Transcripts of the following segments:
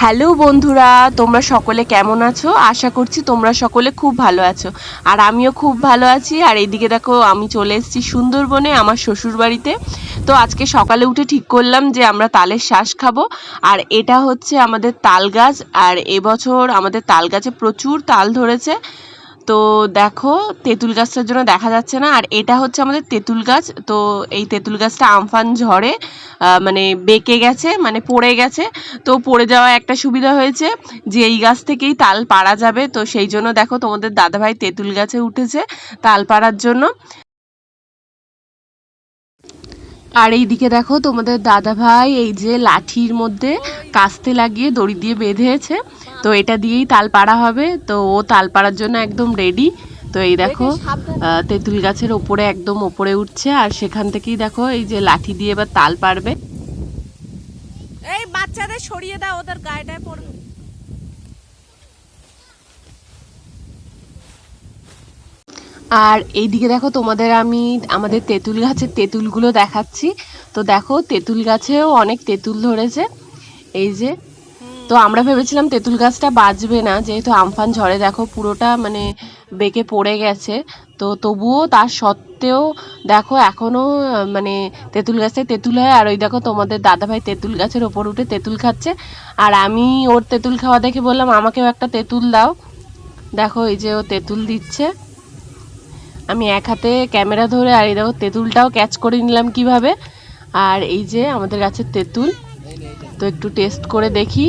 Hello বন্ধুরা, তোমরা সকলে কেমন আছো? আশা করছি তোমরা সকলে খুব ভালো আছো। আর আমিও খুব ভালো আছি। আর এইদিকে দেখো, আমি চলে এসেছি সুন্দরবনে আমার শ্বশুর বাড়িতে। তো আজকে সকালে উঠে ঠিক করলাম যে আমরা তালের শাঁস খাবো। আর এটা হচ্ছে আমাদের তাল গাছ। আর এবছর আমাদের তাল গাছে প্রচুর তাল ধরেছে। তো দেখো, তেঁতুল গাছটার জন্য দেখা যাচ্ছে না। আর এটা হচ্ছে আমাদের তেঁতুল গাছ। তো এই তেঁতুল গাছটা আমফান ঝড়ে মানে বেঁকে গেছে, মানে পড়ে গেছে। তো পড়ে যাওয়া একটা সুবিধা হয়েছে যে এই গাছ থেকেই তাল পাড়া যাবে। তো সেই জন্য দেখো, তোমাদের দাদাভাই তেঁতুল গাছে উঠেছে তাল পাড়ার জন্য। আর এইদিকে দেখো, তোমাদের দাদাভাই এই যে লাঠির মধ্যে কাস্তে লাগিয়ে দড়ি দিয়ে বেঁধেছে। তো এটা দিয়েই তাল পাড়া হবে। তো ও তাল পাড়ার জন্য একদম রেডি। তো এই দেখো, তেঁতুল গাছের ওপরে একদম ওপরে উঠছে। আর সেখান থেকেই দেখো এই যে লাঠি দিয়ে এবার তাল পারবে। এই বাচ্চাদের সরিয়ে দাও, ওদের গায়েটায় পড়বে। আর এইদিকে দেখো, তোমাদের আমি আমাদের তেঁতুল গাছের তেঁতুলগুলো দেখাচ্ছি। তো দেখো, তেঁতুল গাছেও অনেক তেঁতুল ধরেছে, এই যে। তো আমরা ভেবেছিলাম তেঁতুল গাছটা বাঁচবে না, যেহেতু আমফান ঝড়ে দেখো পুরোটা মানে বেঁকে পড়ে গেছে। তো তবুও তার সত্ত্বেও দেখো এখনো মানে তেঁতুল গাছটায় তেঁতুল হয়। আর ওই দেখো, তোমাদের দাদাভাই তেঁতুল গাছের ওপর উঠে তেঁতুল খাচ্ছে। আর আমি ওর তেঁতুল খাওয়া দেখে বললাম আমাকেও একটা তেঁতুল দাও। দেখো এই যে ও তেঁতুল দিচ্ছে। আমি এক হাতে ক্যামেরা ধরে, আর এই দেখো তেঁতুলটাও ক্যাচ করে নিলাম কিভাবে। আর এই যে আমাদের গাছের তেঁতুল। তো একটু টেস্ট করে দেখি।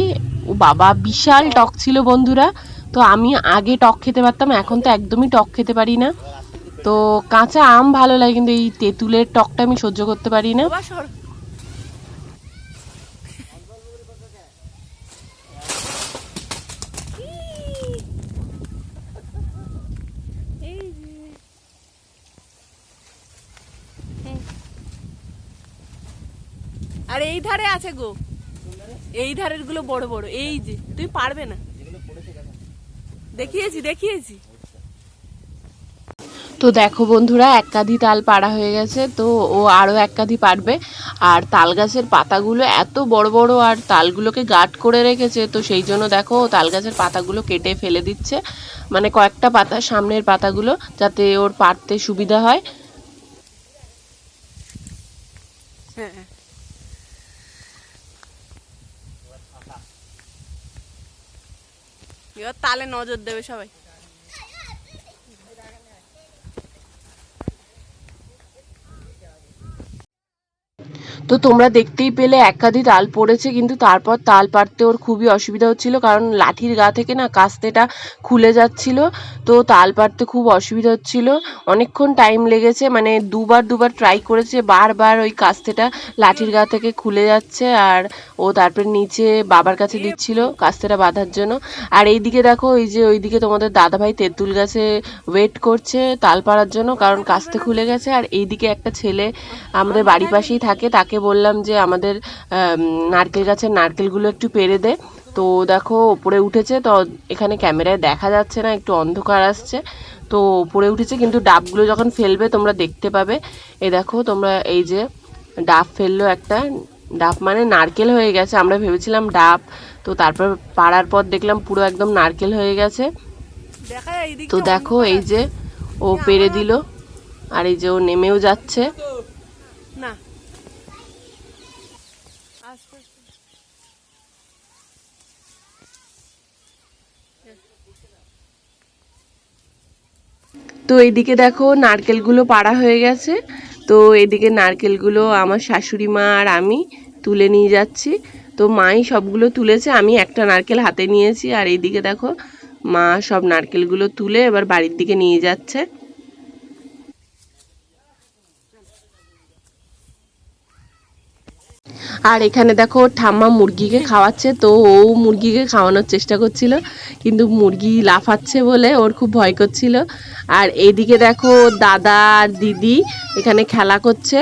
ও বাবা, বিশাল টক ছিল বন্ধুরা। তো আমি আগে টক খেতে পারতাম, এখন তো একদমই টক খেতে পারি না। তো কাঁচা আম ভালো লাগে, কিন্তু এই তেঁতুলের টকটা আমি সহ্য করতে পারি না। আর এই ধারে আছে গো, এই ধারের গুলো বড় বড়। এই যে তুই পারবে না, দেখিয়েছি দেখিয়েছি। তো দেখো বন্ধুরা, এক কাঁধি তাল পাড়া হয়ে গেছে। তো ও আরও এক কাঁধি পারবে। আর তাল গাছের পাতাগুলো এত বড় বড়, আর তালগুলোকে গাঢ় করে রেখেছে। তো সেই জন্য দেখো, তাল গাছের পাতাগুলো কেটে ফেলে দিচ্ছে, মানে কয়েকটা পাতা, সামনের পাতাগুলো, যাতে ওর পাড়তে সুবিধা হয়। হ্যাঁ, এবার তালে নজর দেবে সবাই। তো তোমরা দেখতেই পেলে এক কাঁধি তাল পড়েছে, কিন্তু তারপর তাল পাড়তে ওর খুবই অসুবিধা হচ্ছিল, কারণ লাঠির গা থেকে না কাস্তেটা খুলে যাচ্ছিল। তো তাল পাড়তে খুব অসুবিধা হচ্ছিল, অনেকক্ষণ টাইম লেগেছে, মানে দুবার ট্রাই করেছে, বারবার ওই কাস্তেটা লাঠির গা থেকে খুলে যাচ্ছে। আর ও তারপরে নিচে বাবার কাছে দিচ্ছিল কাস্তেটা বাঁধার জন্য। আর এইদিকে দেখো, ওই যে ওইদিকে তোমাদের দাদাভাই তেঁতুল গাছে ওয়েট করছে তাল পাড়ার জন্য, কারণ কাস্তে খুলে গেছে। আর এইদিকে একটা ছেলে আমাদের বাড়ির পাশেই থাকে, তাকে বললাম যে আমাদের নারকেল গাছের নারকেলগুলো একটু পেড়ে দে। তো দেখো ওপরে উঠেছে। তো এখানে ক্যামেরায় দেখা যাচ্ছে না, একটু অন্ধকার আসছে। তো ওপরে উঠেছে, কিন্তু ডাবগুলো যখন ফেলবে তোমরা দেখতে পাবে। এই দেখো তোমরা, এই যে ডাব ফেললো একটা। ডাব মানে নারকেল হয়ে গেছে, আমরা ভেবেছিলাম ডাব। তো তারপর পাড়ার পর দেখলাম পুরো একদম নারকেল হয়ে গেছে। তো দেখো এই যে ও পেরে দিল। আর এই যে ও নেমেও যাচ্ছে। না, তো এইদিকে দেখো নারকেলগুলো পাড়া হয়ে গেছে। তো এদিকে নারকেলগুলো আমার শাশুড়ি মা আর আমি তুলে নিয়ে যাচ্ছি। তো মাই সবগুলো তুলেছে, আমি একটা নারকেল হাতে নিয়েছি। আর এইদিকে দেখো, মা সব নারকেলগুলো তুলে এবার বাড়ির দিকে নিয়ে যাচ্ছে। আর এখানে দেখো, ঠাম্মা মুরগিকে খাওয়াচ্ছে। তো ও মুরগিকে খাওয়ানোর চেষ্টা করছিল, কিন্তু মুরগি লাফাচ্ছে বলে ওর খুব ভয় করছিল। আর এইদিকে দেখো, দাদা আর দিদি এখানে খেলা করছে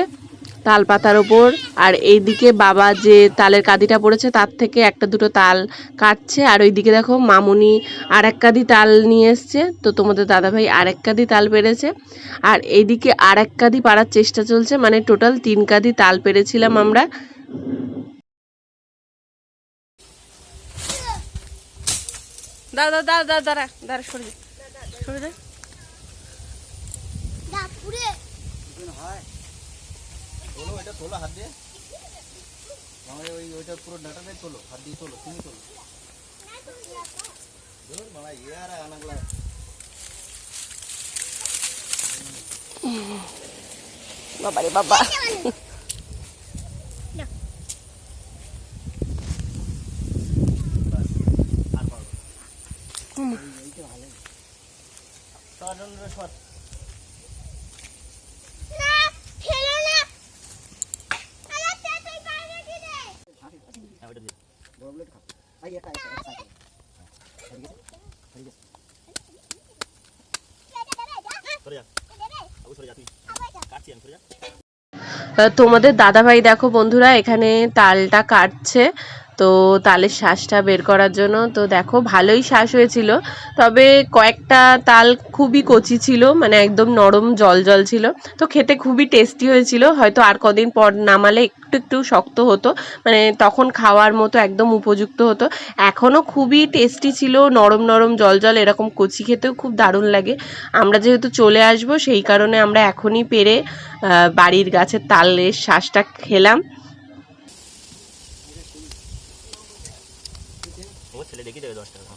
তাল পাতার ওপর। আর এইদিকে বাবা যে তালের কাঁদিটা পড়েছে তার থেকে একটা দুটো তাল কাটছে। আর ওইদিকে দেখো, মামুনি আর এক কাঁদি তাল নিয়ে এসছে। তো তোমাদের দাদাভাই আর এক কাঁদি তাল পেরেছে। আর এইদিকে আর এক কাঁদি পাড়ার চেষ্টা চলছে, মানে টোটাল 3 কাঁদি তাল পেরেছিলাম আমরা। দাঁড়া দাঁড়া দাঁড়া দাঁড়া দাঁড়া সরে যা সরে যা তোলো এটা তোলো হাত দিয়ে আমার ওইটা পুরো ডাটাটাই তোলো হাত দিয়ে তোলো তুমি তোলো ধর বাবা ইয়ার আনাগলা বাবা রে বাবা আর পারো এইটা ভালো সাধারণ শট তোমাদের দাদাভাই দেখো বন্ধুরা এখানে তালটা কাটছে, তো তালের শ্বাসটা বের করার জন্য। তো দেখো ভালোই শ্বাস হয়েছিল, তবে কয়েকটা তাল খুবই কচি ছিল, মানে একদম নরম জল জল ছিল। তো খেতে খুবই টেস্টি হয়েছিল, হয়তো আর কদিন পর নামালে একটু একটু শক্ত হতো, মানে তখন খাওয়ার মতো একদম উপযুক্ত হতো। এখনও খুবই টেস্টি ছিল, নরম নরম জল জল, এরকম কচি খেতেও খুব দারুণ লাগে। আমরা যেহেতু চলে আসবো সেই কারণে আমরা এখনই পেরে বাড়ির গাছের তালের শ্বাসটা খেলাম। ও ছেলে দেখি দেবে 10 টাকা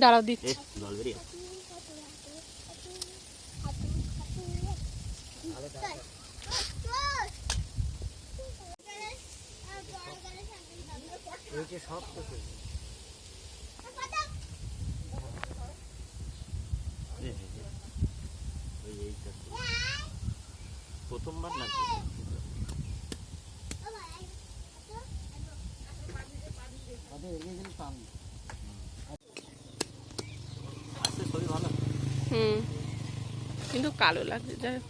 দাঁড়াও দিচ্ছি জল বেরিয়ে সব প্রথমবার না আজকে ছবি ভালো কিন্তু কালো লাগছে যাই হোক।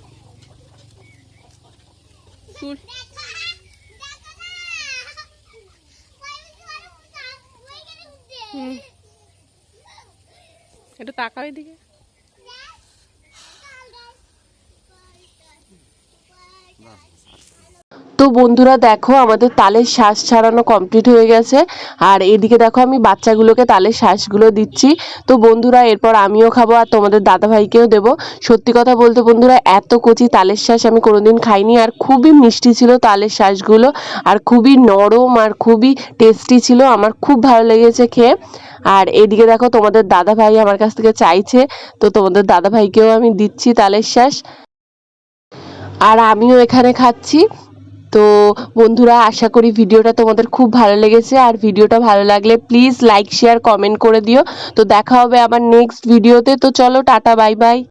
একটু তাকাও এদিকে। তো বন্ধুরা দেখো আমাদের তালের শ্বাস ছাড়ানো কমপ্লিট হয়ে গেছে, আর এদিকে দেখো আমি বাচ্চাগুলোকে তালের শ্বাসগুলো দিচ্ছি। তো বন্ধুরা এরপর আমিও খাবো আর তোমাদের দাদাভাইকেও দেবো। সত্যি কথা বলতে বন্ধুরা এত কচি তালের শ্বাস আমি কোনোদিন খাইনি, আর খুবই মিষ্টি ছিল তালের শ্বাসগুলো, আর খুবই নরম আর খুবই টেস্টি ছিল, আমার খুব ভালো লেগেছে খেয়ে। আর এদিকে দেখো তোমাদের দাদাভাই আমার কাছ থেকে চাইছে, তো তোমাদের দাদাভাইকেও আমি দিচ্ছি তালের শ্বাস, আর আমিও এখানে খাচ্ছি। তো বন্ধুরা আশা করি ভিডিওটা তোমাদের খুব ভালো লেগেছে, আর ভিডিওটা ভালো লাগলে প্লিজ লাইক শেয়ার কমেন্ট করে দিও। তো দেখা হবে আবার নেক্সট ভিডিওতে। তো চলো টাটা বাই বাই।